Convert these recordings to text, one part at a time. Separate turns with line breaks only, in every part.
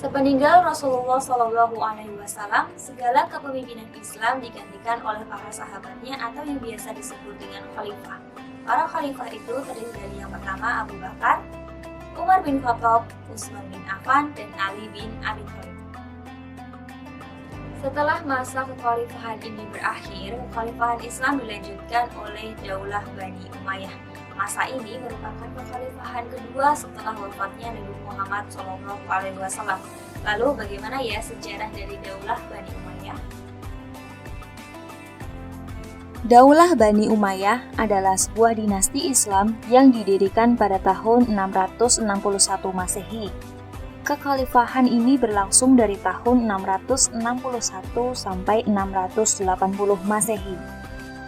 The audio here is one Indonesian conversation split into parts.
Sepeninggal Rasulullah SAW, segala kepemimpinan Islam digantikan oleh para sahabatnya atau yang biasa disebut dengan khalifah. Para khalifah itu terdiri dari yang pertama Abu Bakar, Umar bin Khattab, Utsman bin Affan, dan Ali bin Abi Thalib. Setelah masa kekhalifahan ini berakhir, kekhalifahan Islam dilanjutkan oleh Daulah Bani Umayyah. Masa ini merupakan kekhalifahan kedua setelah wafatnya Nabi Muhammad SAW. Lalu bagaimana ya sejarah dari Daulah Bani Umayyah?
Daulah Bani Umayyah adalah sebuah dinasti Islam yang didirikan pada tahun 661 Masehi. Kekhalifahan ini berlangsung dari tahun 661 sampai 680 Masehi.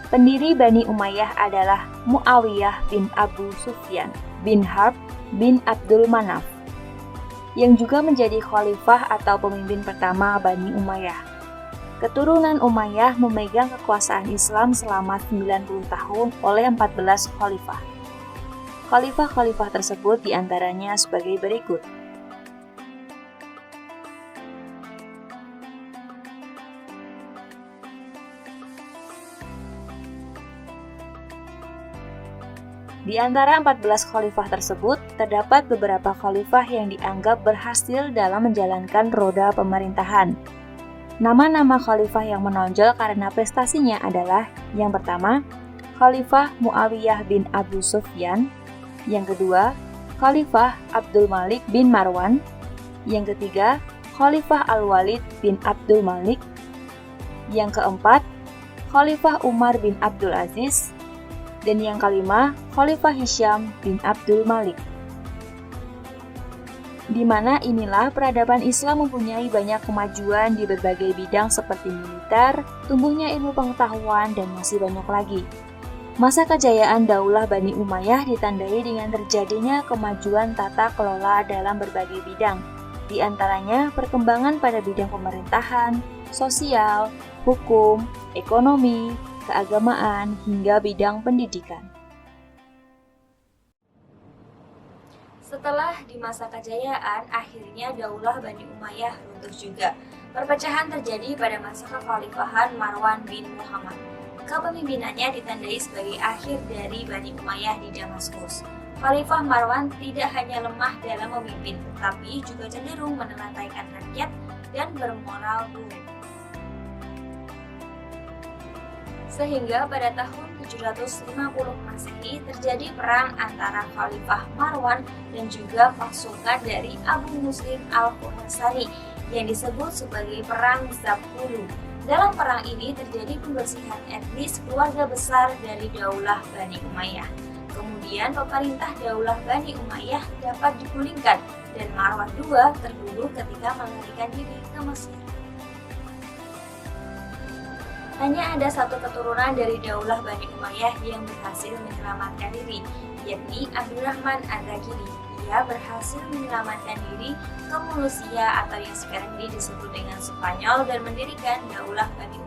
Pendiri Bani Umayyah adalah Muawiyah bin Abu Sufyan bin Harb bin Abdul Manaf, yang juga menjadi khalifah atau pemimpin pertama Bani Umayyah. Keturunan Umayyah memegang kekuasaan Islam selama 90 tahun oleh 14 khalifah. Khalifah-khalifah tersebut diantaranya sebagai berikut. Di antara 14 khalifah tersebut, terdapat beberapa khalifah yang dianggap berhasil dalam menjalankan roda pemerintahan. Nama-nama khalifah yang menonjol karena prestasinya adalah: yang pertama, Khalifah Muawiyah bin Abu Sufyan; yang kedua, Khalifah Abdul Malik bin Marwan; yang ketiga, Khalifah Al-Walid bin Abdul Malik; yang keempat, Khalifah Umar bin Abdul Aziz; dan yang kelima, Khalifah Hisham bin Abdul Malik. Di mana inilah peradaban Islam mempunyai banyak kemajuan di berbagai bidang seperti militer, tumbuhnya ilmu pengetahuan, dan masih banyak lagi. Masa kejayaan Daulah Bani Umayyah ditandai dengan terjadinya kemajuan tata kelola dalam berbagai bidang, di antaranya perkembangan pada bidang pemerintahan, sosial, hukum, ekonomi, keagamaan, hingga bidang pendidikan.
Setelah di masa kejayaan, akhirnya Daulah Bani Umayyah runtuh juga. Perpecahan terjadi pada masa kekhalifahan Marwan bin Muhammad. Kepemimpinannya ditandai sebagai akhir dari Bani Umayyah di Damaskus. Khalifah Marwan tidak hanya lemah dalam memimpin, tetapi juga cenderung menelantarkan rakyat dan bermoral buruk. Sehingga pada tahun 750 Masehi terjadi perang antara Khalifah Marwan dan juga pasukan dari Abu Muslim Al-Khurasani yang disebut sebagai Perang Zabulu. Dalam perang ini terjadi pembersihan etnis keluarga besar dari Daulah Bani Umayyah. Kemudian pemerintah Daulah Bani Umayyah dapat digulingkan dan Marwan II terbunuh ketika melarikan diri ke Mesir. Hanya ada satu keturunan dari Daulah Bani Umayyah yang berhasil menyelamatkan diri, yakni Abdurrahman Ad-Dakhili. Ia berhasil menyelamatkan diri ke Mulusia atau yang sekarang ini disebut dengan Spanyol dan mendirikan Daulah Bani